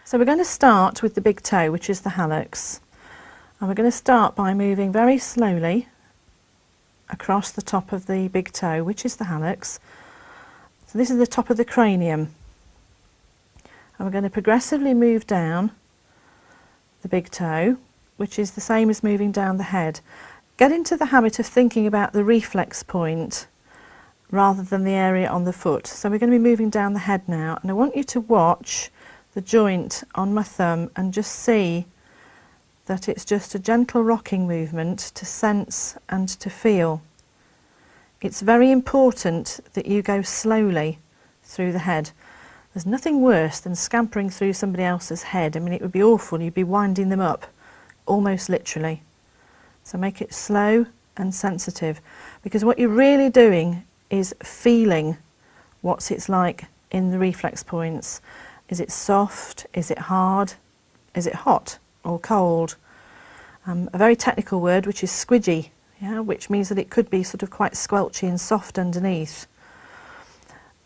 So we're going to start with the big toe, which is the hallux. And we're going to start by moving very slowly across the top of the big toe, which is the hallux. So this is the top of the cranium. And we're going to progressively move down the big toe, which is the same as moving down the head. Get into the habit of thinking about the reflex point rather than the area on the foot. So we're going to be moving down the head now, and I want you to watch the joint on my thumb and just see that it's just a gentle rocking movement to sense and to feel. It's very important that you go slowly through the head. There's nothing worse than scampering through somebody else's head. I mean, it would be awful. You'd be winding them up, almost literally. So make it slow and sensitive, because what you're really doing is feeling what it's like in the reflex points. Is it soft? Is it hard? Is it hot or cold? A very technical word, which is squidgy, yeah, which means that it could be sort of quite squelchy and soft underneath.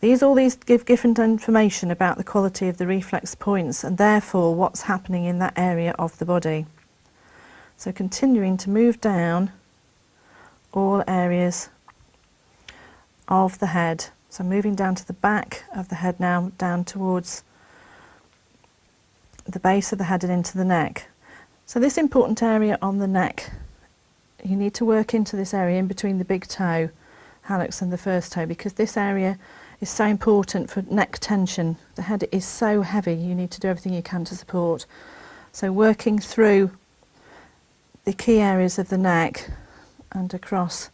All these give different information about the quality of the reflex points and therefore what's happening in that area of the body. So continuing to move down all areas of the head. So moving down to the back of the head now, down towards the base of the head and into the neck. So this important area on the neck, you need to work into this area in between the big toe, hallux, and the first toe, because this area is so important for neck tension. The head is so heavy, you need to do everything you can to support. So working through the key areas of the neck and across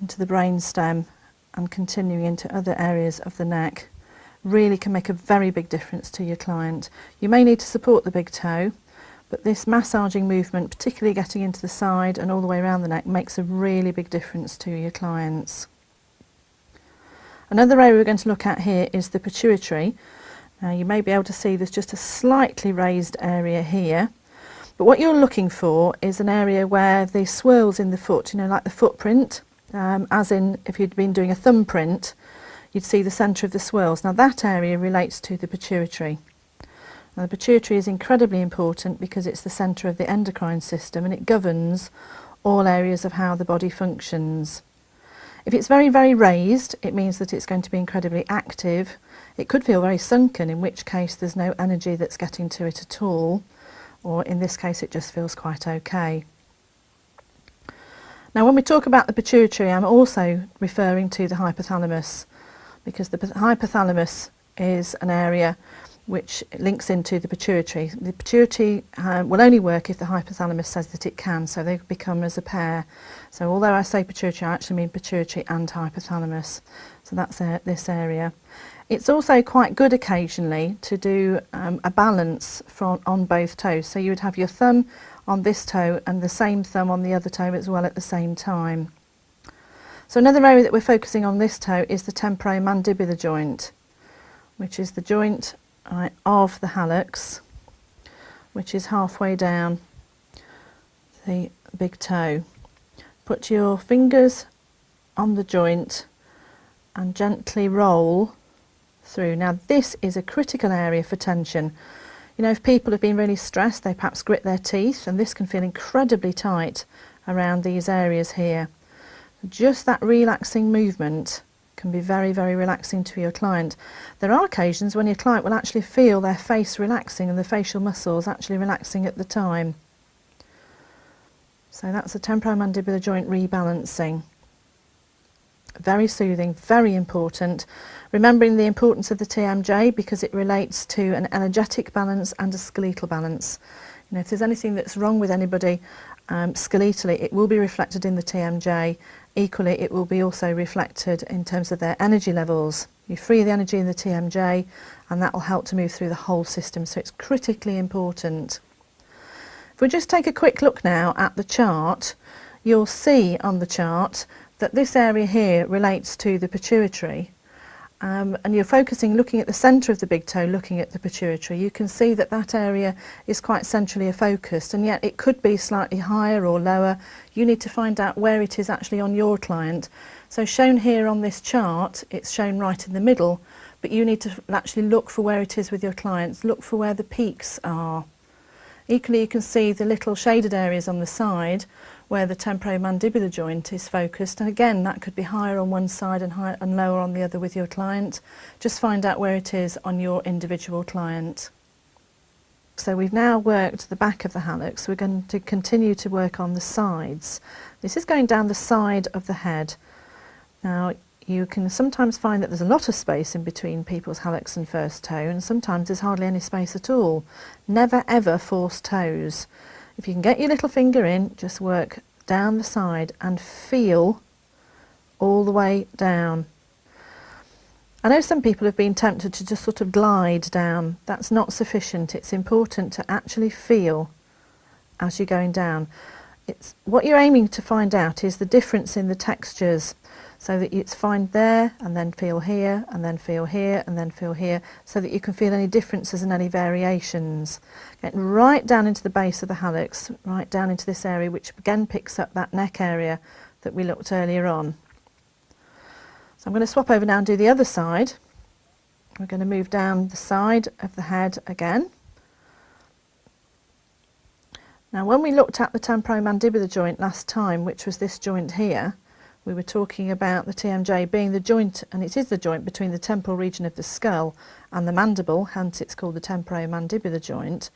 into the brain stem and continuing into other areas of the neck really can make a very big difference to your client. You may need to support the big toe, but this massaging movement, particularly getting into the side and all the way around the neck, makes a really big difference to your clients. Another area we're going to look at here is the pituitary. Now you may be able to see there's just a slightly raised area here, but what you're looking for is an area where the swirls in the foot, you know, like the footprint, as in if you'd been doing a thumbprint, you'd see the centre of the swirls. Now that area relates to the pituitary. Now the pituitary is incredibly important because it's the centre of the endocrine system and it governs all areas of how the body functions. If it's very, very raised, it means that it's going to be incredibly active. It could feel very sunken, in which case there's no energy that's getting to it at all, or in this case it just feels quite okay. Now when we talk about the pituitary, I'm also referring to the hypothalamus, because the hypothalamus is an area which links into the pituitary. The pituitary will only work if the hypothalamus says that it can, so they become as a pair. So although I say pituitary, I actually mean pituitary and hypothalamus. So that's this area. It's also quite good occasionally to do a balance on both toes. So you would have your thumb on this toe and the same thumb on the other toe as well at the same time. So another area that we're focusing on this toe is the temporomandibular joint, which is the joint of the hallux, which is halfway down the big toe. Put your fingers on the joint and gently roll through. Now this is a critical area for tension. You know, if people have been really stressed, they perhaps grit their teeth, and this can feel incredibly tight around these areas here. Just that relaxing movement can be very, very relaxing to your client. There are occasions when your client will actually feel their face relaxing and the facial muscles actually relaxing at the time. So that's the temporomandibular joint rebalancing. Very soothing, very important. Remembering the importance of the TMJ because it relates to an energetic balance and a skeletal balance. You know, if there's anything that's wrong with anybody skeletally, it will be reflected in the TMJ. Equally, it will be also reflected in terms of their energy levels. You free the energy in the TMJ and that will help to move through the whole system, so it's critically important. If we just take a quick look now at the chart, you'll see on the chart that this area here relates to the pituitary. And you're focusing, looking at the centre of the big toe, looking at the pituitary. You can see that that area is quite centrally focused, and yet it could be slightly higher or lower. You need to find out where it is actually on your client. So shown here on this chart, it's shown right in the middle, but you need to actually look for where it is with your clients. Look for where the peaks are. Equally, you can see the little shaded areas on the side where the temporomandibular joint is focused, and again that could be higher on one side and higher and lower on the other with your client. Just find out where it is on your individual client. So we've now worked the back of the hallux. We're going to continue to work on the sides. This is going down the side of the head. Now you can sometimes find that there's a lot of space in between people's hallux and first toe, and sometimes there's hardly any space at all. Never ever force toes. If you can get your little finger in, just work down the side and feel all the way down. I know some people have been tempted to just sort of glide down. That's not sufficient. It's important to actually feel as you're going down. It's what you're aiming to find out is the difference in the textures, so that it's find there and then feel here and then feel here and then feel here, so that you can feel any differences and any variations. Get right down into the base of the hallux, right down into this area, which again picks up that neck area that we looked earlier on. So I'm going to swap over now and do the other side. We're going to move down the side of the head again. Now when we looked at the temporomandibular joint last time, which was this joint here, we were talking about the TMJ being the joint, and it is the joint between the temporal region of the skull and the mandible, hence it's called the temporomandibular joint.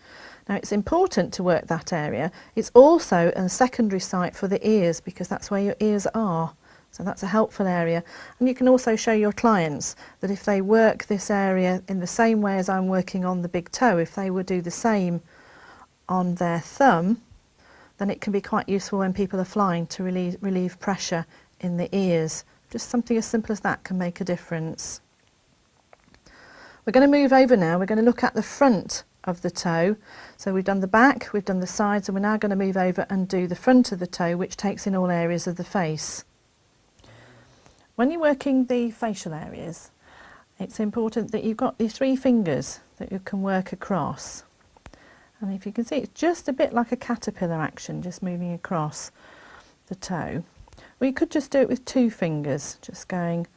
Now it's important to work that area. It's also a secondary site for the ears, because that's where your ears are. So that's a helpful area. And you can also show your clients that if they work this area in the same way as I'm working on the big toe, if they would do the same on their thumb, then it can be quite useful when people are flying to relieve pressure in the ears. Just something as simple as that can make a difference. We're going to move over now. We're going to look at the front of the toe. So we've done the back, we've done the sides, and we're now going to move over and do the front of the toe, which takes in all areas of the face. When you're working the facial areas, it's important that you've got the 3 fingers that you can work across. And if you can see, it's just a bit like a caterpillar action, just moving across the toe. We could just do it with 2 fingers, just going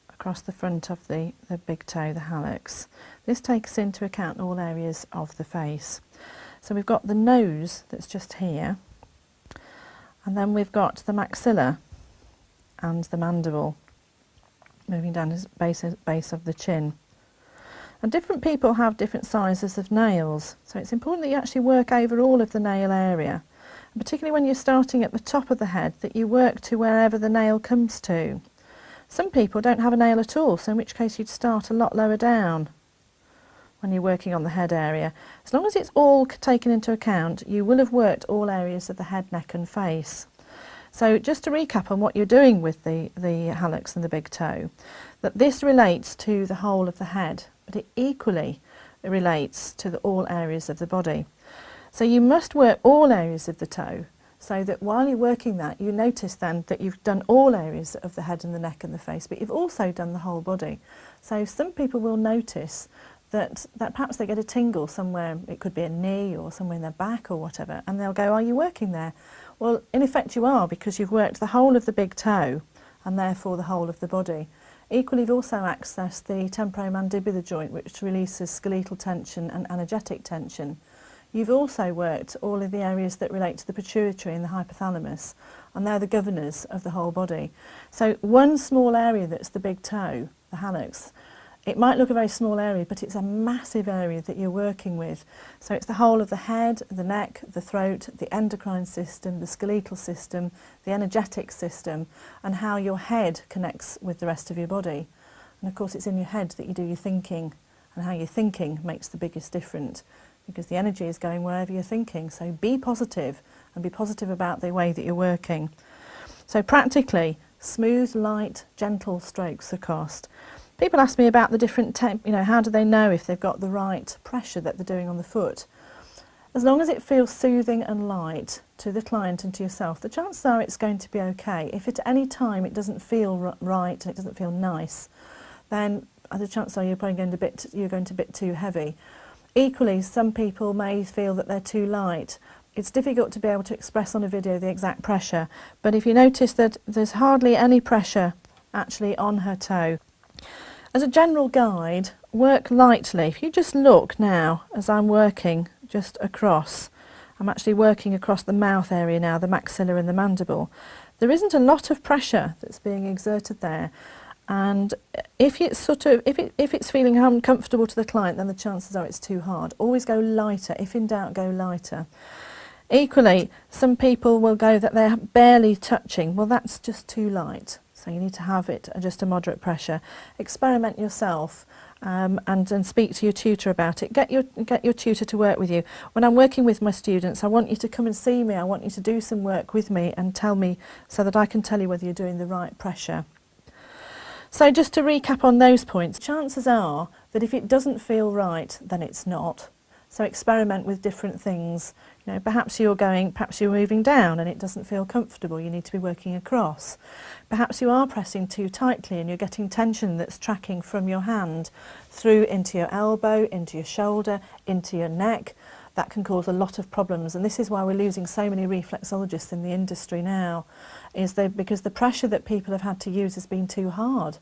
across the front of the big toe, the hallux. This takes into account all areas of the face. So we've got the nose that's just here, and then we've got the maxilla and the mandible, moving down to the base of the chin. And different people have different sizes of nails, so it's important that you actually work over all of the nail area. And particularly when you're starting at the top of the head, that you work to wherever the nail comes to. Some people don't have a nail at all, so in which case you'd start a lot lower down when you're working on the head area. As long as it's all taken into account, you will have worked all areas of the head, neck and face. So just to recap on what you're doing with the hallux and the big toe, that this relates to the whole of the head, but it equally relates to all areas of the body. So you must work all areas of the toe, so that while you're working that, you notice then that you've done all areas of the head and the neck and the face, but you've also done the whole body. So some people will notice that perhaps they get a tingle somewhere, it could be a knee or somewhere in their back or whatever, and they'll go, are you working there? Well, in effect you are, because you've worked the whole of the big toe and therefore the whole of the body. Equally, you've also accessed the temporomandibular joint, which releases skeletal tension and anergetic tension. You've also worked all of the areas that relate to the pituitary and the hypothalamus, and they're the governors of the whole body. So one small area that's the big toe, the hallux, it might look a very small area, but it's a massive area that you're working with. So it's the whole of the head, the neck, the throat, the endocrine system, the skeletal system, the energetic system, and how your head connects with the rest of your body. And of course it's in your head that you do your thinking, and how you're thinking makes the biggest difference, because the energy is going wherever you're thinking. So be positive, and be positive about the way that you're working. So practically, smooth, light, gentle strokes across. People ask me about the different, how do they know if they've got the right pressure that they're doing on the foot? As long as it feels soothing and light to the client and to yourself, the chances are it's going to be okay. If at any time it doesn't feel right and it doesn't feel nice, then the chances are you're probably going to bit too heavy. Equally, some people may feel that they're too light. It's difficult to be able to express on a video the exact pressure, but if you notice that there's hardly any pressure actually on her toe, As a general guide, work lightly. If you just look now as I'm working just across, I'm actually working across the mouth area now, the maxilla and the mandible. There isn't a lot of pressure that's being exerted there, and if it's if it's feeling uncomfortable to the client, then the chances are it's too hard. Always go lighter. If in doubt, go lighter. Equally, some people will go that they're barely touching. Well, that's just too light. So you need to have it at just a moderate pressure. Experiment yourself and speak to your tutor about it. Get your tutor to work with you. When I'm working with my students, I want you to come and see me. I want you to do some work with me and tell me so that I can tell you whether you're doing the right pressure. So just to recap on those points, chances are that if it doesn't feel right, then it's not. So experiment with different things. You know, perhaps you're moving down and it doesn't feel comfortable. You need to be working across. Perhaps you are pressing too tightly and you're getting tension that's tracking from your hand through into your elbow, into your shoulder, into your neck. That can cause a lot of problems, and this is why we're losing so many reflexologists in the industry now, because the pressure that people have had to use has been too hard.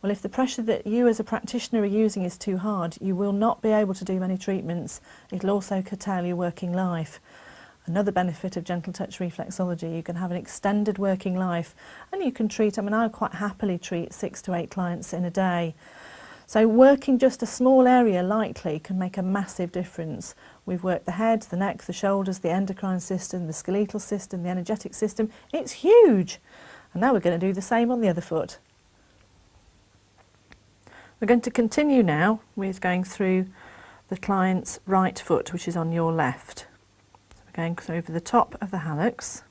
Well, if the pressure that you as a practitioner are using is too hard, you will not be able to do many treatments. It'll also curtail your working life. Another benefit of gentle touch reflexology, you can have an extended working life, and you can treat, I quite happily treat 6 to 8 clients in a day. So working just a small area lightly can make a massive difference. We've worked the head, the neck, the shoulders, the endocrine system, the skeletal system, the energetic system. It's huge. And now we're going to do the same on the other foot. We're going to continue now with going through the client's right foot, which is on your left. So we're going over the top of the hallux,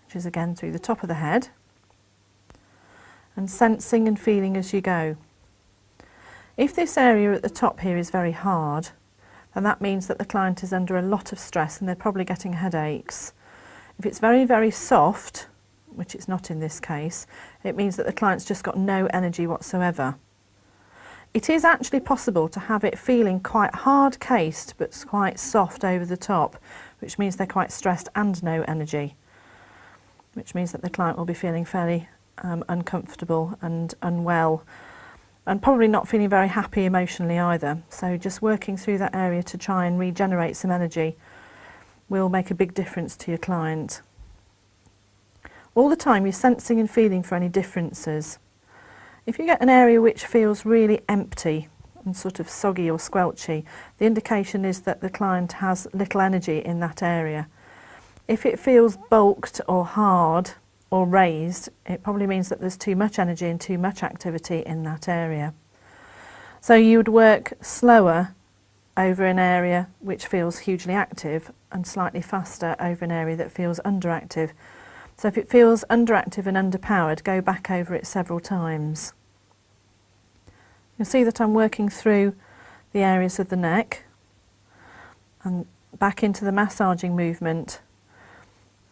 which is again through the top of the head, and sensing and feeling as you go. If this area at the top here is very hard, then that means that the client is under a lot of stress and they're probably getting headaches. If it's very, very soft, which it's not in this case, it means that the client's just got no energy whatsoever. It is actually possible to have it feeling quite hard cased but quite soft over the top, which means they're quite stressed and no energy, which means that the client will be feeling fairly uncomfortable and unwell, and probably not feeling very happy emotionally either. So just working through that area to try and regenerate some energy will make a big difference to your client. All the time you're sensing and feeling for any differences. If you get an area which feels really empty and sort of soggy or squelchy, the indication is that the client has little energy in that area. If it feels bulked or hard or raised, it probably means that there's too much energy and too much activity in that area. So you would work slower over an area which feels hugely active and slightly faster over an area that feels underactive. So if it feels underactive and underpowered, go back over it several times. You'll see that I'm working through the areas of the neck and back into the massaging movement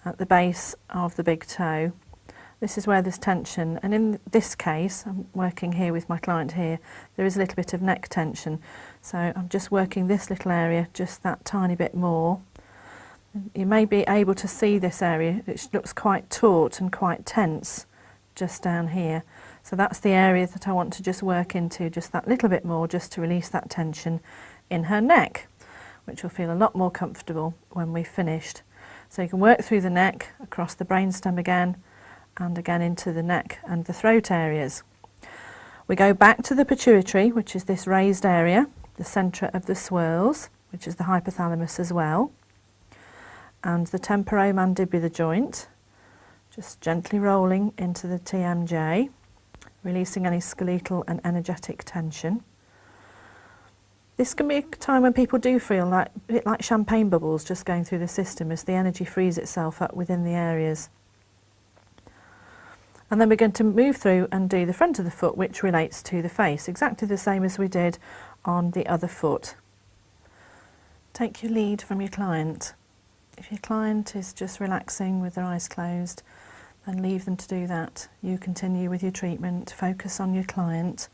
at the base of the big toe. This is where there's tension, and in this case, I'm working here with my client here, there is a little bit of neck tension. So I'm just working this little area just that tiny bit more. You may be able to see this area, which looks quite taut and quite tense just down here. So that's the area that I want to just work into just that little bit more, just to release that tension in her neck, which will feel a lot more comfortable when we've finished. So you can work through the neck, across the brainstem again, and again into the neck and the throat areas. We go back to the pituitary, which is this raised area, the centre of the swirls, which is the hypothalamus as well, and the temporomandibular joint, just gently rolling into the TMJ, releasing any skeletal and energetic tension. This can be a time when people do feel a bit like champagne bubbles just going through the system as the energy frees itself up within the areas. And then we're going to move through and do the front of the foot, which relates to the face, exactly the same as we did on the other foot. Take your lead from your client. If your client is just relaxing with their eyes closed, then leave them to do that. You continue with your treatment, focus on your client.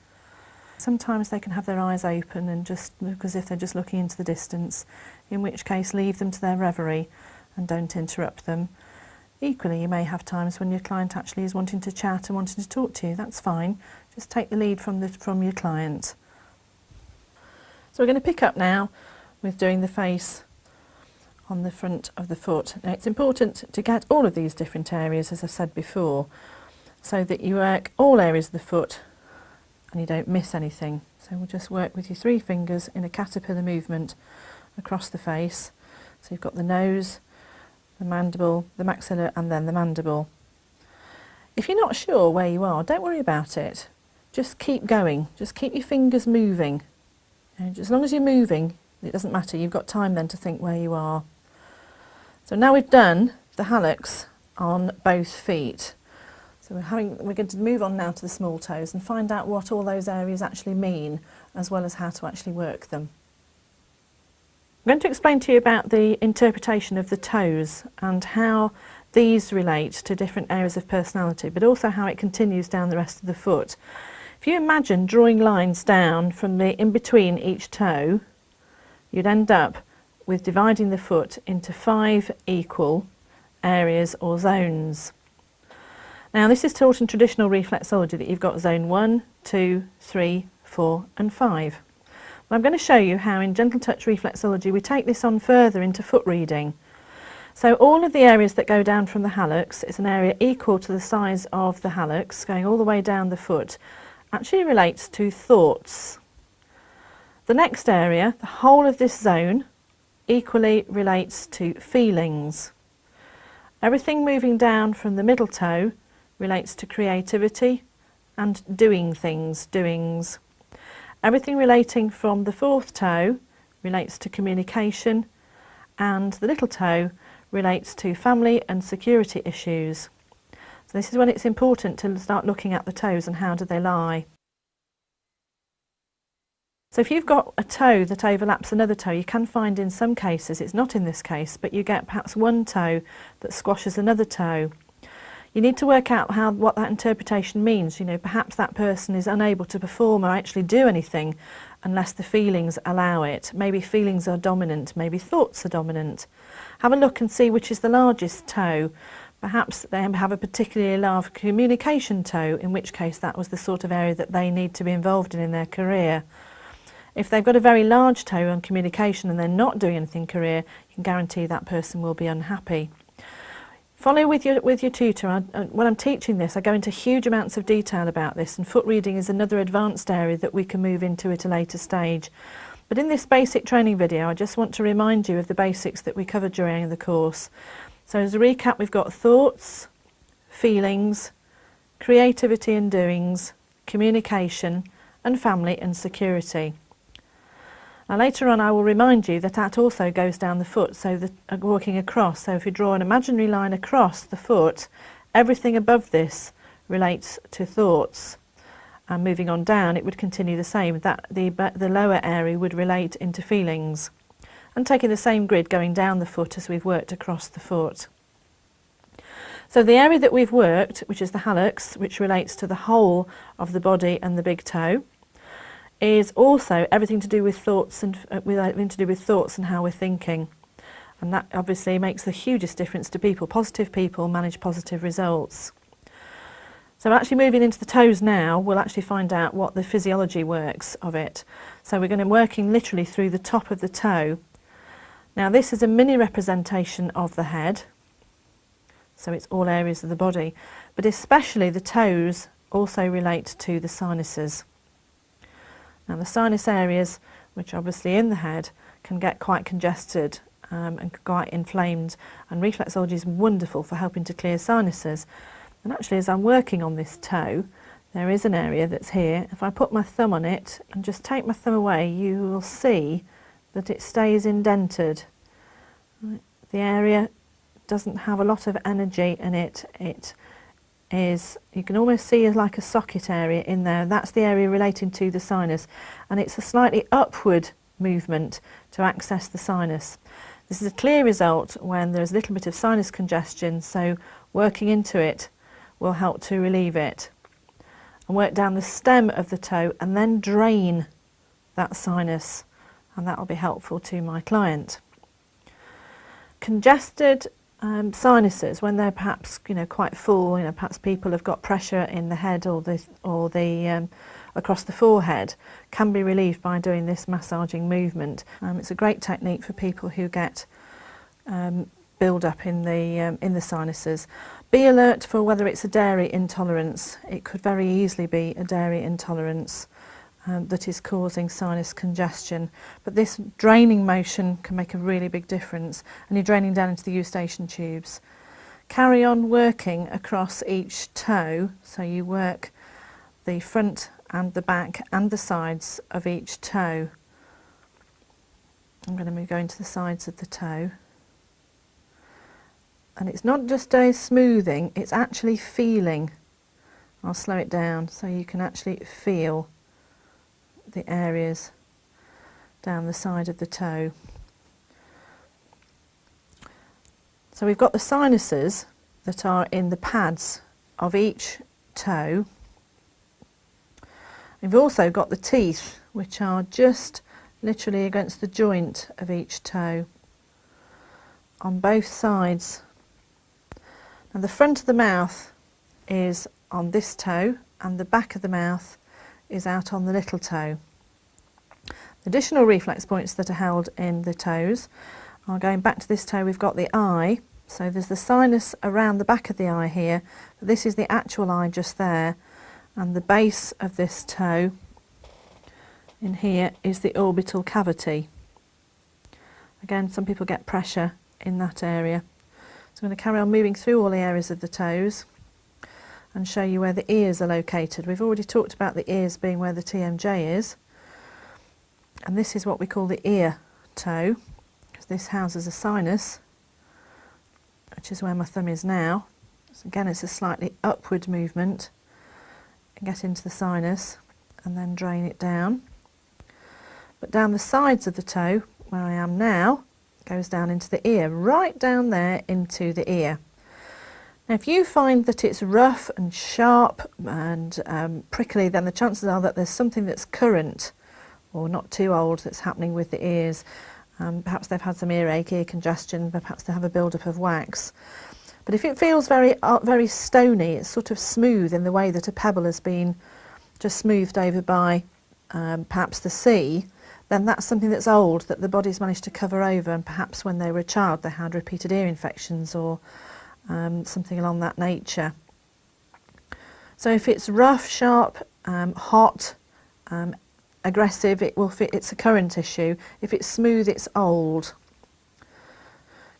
Sometimes they can have their eyes open and just look as if they're just looking into the distance, in which case leave them to their reverie and don't interrupt them. Equally, you may have times when your client actually is wanting to chat and wanting to talk to you. That's fine. Just take the lead from your client. So we're going to pick up now with doing the face on the front of the foot. Now it's important to get all of these different areas, as I said before, so that you work all areas of the foot and you don't miss anything. So we'll just work with your 3 fingers in a caterpillar movement across the face. So you've got the nose, the mandible, the maxilla, and then the mandible. If you're not sure where you are, don't worry about it. Just keep going. Just keep your fingers moving. And as long as you're moving, it doesn't matter. You've got time then to think where you are. So now we've done the hallux on both feet. So we're going to move on now to the small toes and find out what all those areas actually mean, as well as how to actually work them. I'm going to explain to you about the interpretation of the toes and how these relate to different areas of personality, but also how it continues down the rest of the foot. If you imagine drawing lines down from the in between each toe, you'd end up with dividing the foot into 5 equal areas or zones. Now this is taught in traditional reflexology, that you've got zone 1, 2, 3, 4 and 5. But I'm going to show you how in gentle touch reflexology we take this on further into foot reading. So all of the areas that go down from the hallux, it's an area equal to the size of the hallux going all the way down the foot, actually relates to thoughts. The next area, the whole of this zone, equally relates to feelings. Everything moving down from the middle toe relates to creativity and doing things, doings. Everything relating from the 4th toe relates to communication, and the little toe relates to family and security issues. So this is when it's important to start looking at the toes and how do they lie. So if you've got a toe that overlaps another toe, you can find in some cases, it's not in this case, but you get perhaps one toe that squashes another toe. You need to work out what that interpretation means. You know, perhaps that person is unable to perform or actually do anything unless the feelings allow it. Maybe feelings are dominant, maybe thoughts are dominant. Have a look and see which is the largest toe. Perhaps they have a particularly large communication toe, in which case that was the sort of area that they need to be involved in their career. If they've got a very large toe on communication and they're not doing anything in career, you can guarantee that person will be unhappy. Follow with your tutor. When I'm teaching this, I go into huge amounts of detail about this, and foot reading is another advanced area that we can move into at a later stage. But in this basic training video, I just want to remind you of the basics that we covered during the course. So as a recap, we've got thoughts, feelings, creativity and doings, communication, and family and security. Now later on I will remind you that that also goes down the foot, so walking across. So if you draw an imaginary line across the foot, everything above this relates to thoughts. And moving on down, it would continue the same. That the lower area would relate into feelings. And taking the same grid going down the foot as we've worked across the foot. So the area that we've worked, which is the hallux, which relates to the whole of the body and the big toe, is also everything to do with thoughts and how we're thinking. And that obviously makes the hugest difference to people. Positive people manage positive results. So actually moving into the toes now, we'll actually find out what the physiology works of it. So we're going to be working literally through the top of the toe. Now this is a mini representation of the head. So it's all areas of the body, but especially the toes also relate to the sinuses. Now the sinus areas, which are obviously in the head, can get quite congested and quite inflamed, and reflexology is wonderful for helping to clear sinuses. And actually, as I'm working on this toe, there is an area that's here. If I put my thumb on it and just take my thumb away, you will see that it stays indented. Right. The area doesn't have a lot of energy in it. It is, you can almost see as like a socket area in there. That's the area relating to the sinus, and it's a slightly upward movement to access the sinus. This is a clear result when there's a little bit of sinus congestion, so working into it will help to relieve it. And work down the stem of the toe and then drain that sinus, and that will be helpful to my client. Congested sinuses, when they're perhaps quite full, perhaps people have got pressure in the head or the across the forehead, can be relieved by doing this massaging movement. It's a great technique for people who get build up in the sinuses. Be alert for whether it's a dairy intolerance. It could very easily be a dairy intolerance that is causing sinus congestion. But this draining motion can make a really big difference, and you're draining down into the eustachian tubes. Carry on working across each toe, so you work the front and the back and the sides of each toe. I'm going to go into the sides of the toe. And it's not just a smoothing, it's actually feeling. I'll slow it down so you can actually feel the areas down the side of the toe. So we've got the sinuses that are in the pads of each toe. We've also got the teeth, which are just literally against the joint of each toe on both sides. And the front of the mouth is on this toe, and the back of the mouth is out on the little toe. Additional reflex points that are held in the toes are going back to this toe. We've got the eye, so there's the sinus around the back of the eye here, but this is the actual eye just there, and the base of this toe in here is the orbital cavity. Again, some people get pressure in that area. So I'm going to carry on moving through all the areas of the toes and show you where the ears are located. We've already talked about the ears being where the TMJ is, and this is what we call the ear toe, because this houses a sinus, which is where my thumb is now. So again, it's a slightly upward movement. Get into the sinus and then drain it down. But down the sides of the toe, where I am now, goes down into the ear, right down there into the ear. Now if you find that it's rough and sharp and prickly, then the chances are that there's something that's current or not too old that's happening with the ears. Perhaps they've had some earache, ear congestion, perhaps they have a build-up of wax. But if it feels very stony, it's sort of smooth in the way that a pebble has been just smoothed over by perhaps the sea, then that's something that's old, that the body's managed to cover over, and perhaps when they were a child they had repeated ear infections or something along that nature. So if it's rough, sharp, hot, aggressive, it's a current issue. If it's smooth, it's old.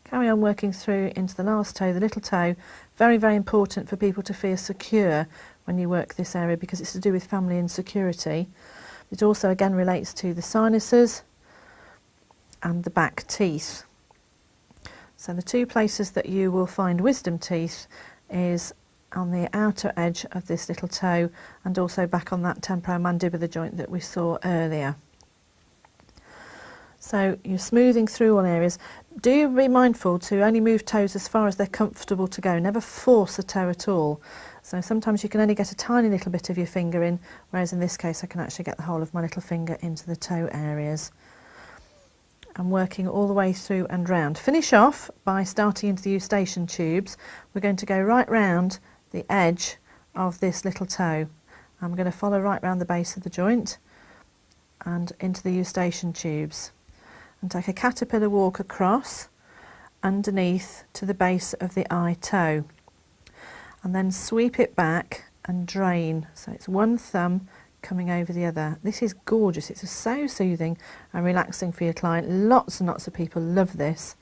Carry on working through into the last toe, the little toe. Very, very important for people to feel secure when you work this area, because it's to do with family and security. It also again relates to the sinuses and the back teeth. So the two places that you will find wisdom teeth is on the outer edge of this little toe, and also back on that temporomandibular joint that we saw earlier. So you're smoothing through all areas. Do be mindful to only move toes as far as they're comfortable to go. Never force a toe at all. So sometimes you can only get a tiny little bit of your finger in, whereas in this case I can actually get the whole of my little finger into the toe areas. I'm working all the way through and round. Finish off by starting into the eustachian tubes. We're going to go right round the edge of this little toe. I'm going to follow right round the base of the joint and into the eustachian tubes, and take a caterpillar walk across underneath to the base of the eye toe, and then sweep it back and drain. So it's one thumb coming over the other. This is gorgeous. It's so soothing and relaxing for your client. Lots and lots of people love this.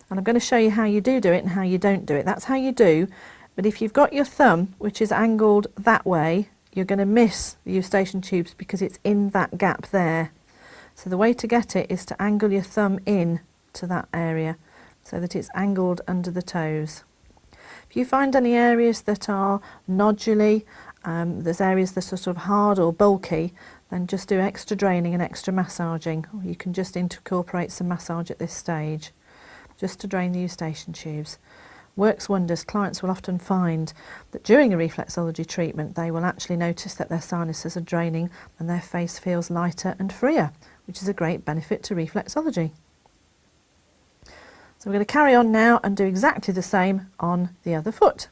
And I'm going to show you how you do it and how you don't do it. That's how you do. But if you've got your thumb, which is angled that way, you're going to miss the eustachian tubes because it's in that gap there. So the way to get it is to angle your thumb in to that area so that it's angled under the toes. If you find any areas that are noduly, there's areas that are sort of hard or bulky, then just do extra draining and extra massaging. Or you can just incorporate some massage at this stage, just to drain the eustachian tubes. Works wonders. Clients will often find that during a reflexology treatment they will actually notice that their sinuses are draining and their face feels lighter and freer, which is a great benefit to reflexology. So we're going to carry on now and do exactly the same on the other foot.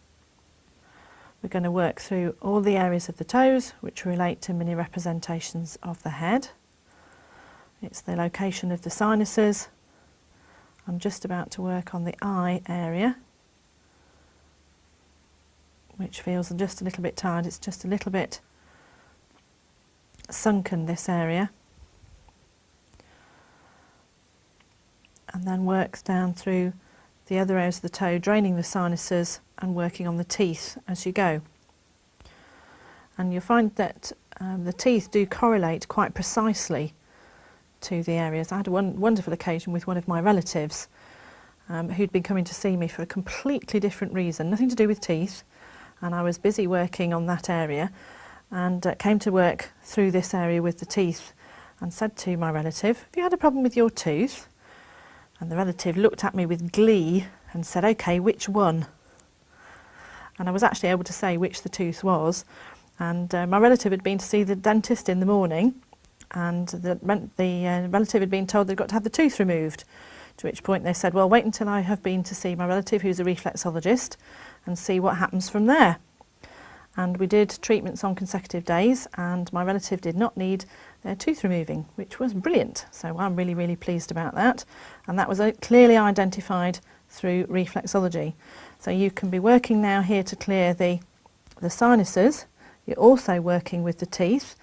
We're going to work through all the areas of the toes which relate to mini representations of the head. It's the location of the sinuses. I'm just about to work on the eye area, which feels just a little bit tired. It's just a little bit sunken, this area. And then work down through the other areas of the toe, draining the sinuses and working on the teeth as you go. And you'll find that the teeth do correlate quite precisely to the areas. I had a wonderful occasion with one of my relatives who'd been coming to see me for a completely different reason, nothing to do with teeth, and I was busy working on that area and came to work through this area with the teeth and said to my relative, "Have you had a problem with your tooth?" And the relative looked at me with glee and said, "Okay, which one?" And I was actually able to say which the tooth was. And my relative had been to see the dentist in the morning, and the relative had been told they'd got to have the tooth removed, to which point they said, "Well, wait until I have been to see my relative who's a reflexologist and see what happens from there." And we did treatments on consecutive days, and my relative did not need their tooth removing, which was brilliant. So I'm really, really pleased about that. And that was clearly identified through reflexology. So you can be working now here to clear the sinuses. You're also working with the teeth.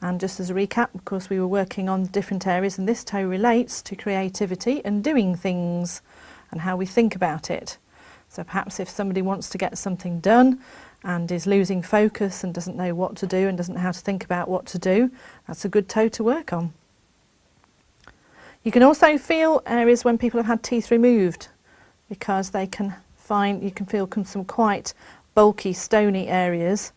And just as a recap, of course, we were working on different areas, and this toe relates to creativity and doing things and how we think about it. So perhaps if somebody wants to get something done and is losing focus and doesn't know what to do and doesn't know how to think about what to do, that's a good toe to work on. You can also feel areas when people have had teeth removed, because you can feel some quite bulky, stony areas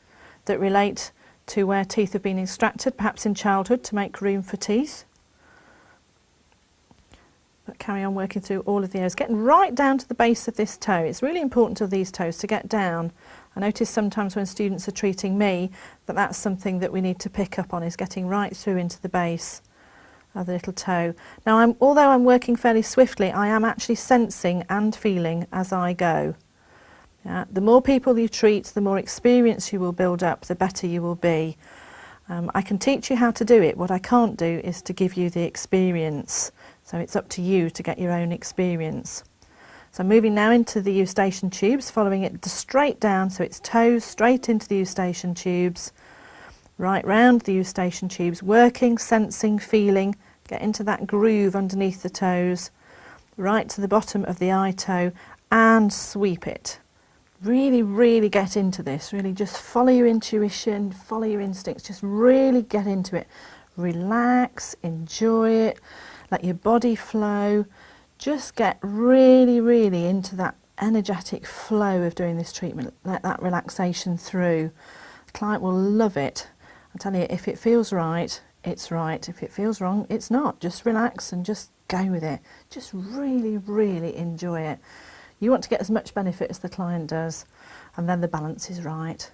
that relate to where teeth have been extracted, perhaps in childhood, to make room for teeth. But carry on working through all of the areas, getting right down to the base of this toe. It's really important to these toes to get down. I notice sometimes when students are treating me that that's something that we need to pick up on, is getting right through into the base of the little toe. Now, although I'm working fairly swiftly, I am actually sensing and feeling as I go. Yeah, the more people you treat, the more experience you will build up, the better you will be. I can teach you how to do it. What I can't do is to give you the experience. So it's up to you to get your own experience. So moving now into the eustachian tubes, following it straight down, so it's toes straight into the eustachian tubes, right round the eustachian tubes, working, sensing, feeling, get into that groove underneath the toes, right to the bottom of the eye toe, and sweep it. Really, really get into this. Really just follow your intuition, follow your instincts, just really get into it. Relax, enjoy it, let your body flow. Just get really, really into that energetic flow of doing this treatment. Let that relaxation through. The client will love it. I tell you, if it feels right, it's right. If it feels wrong, it's not. Just relax and just go with it. Just really, really enjoy it. You want to get as much benefit as the client does, and then the balance is right.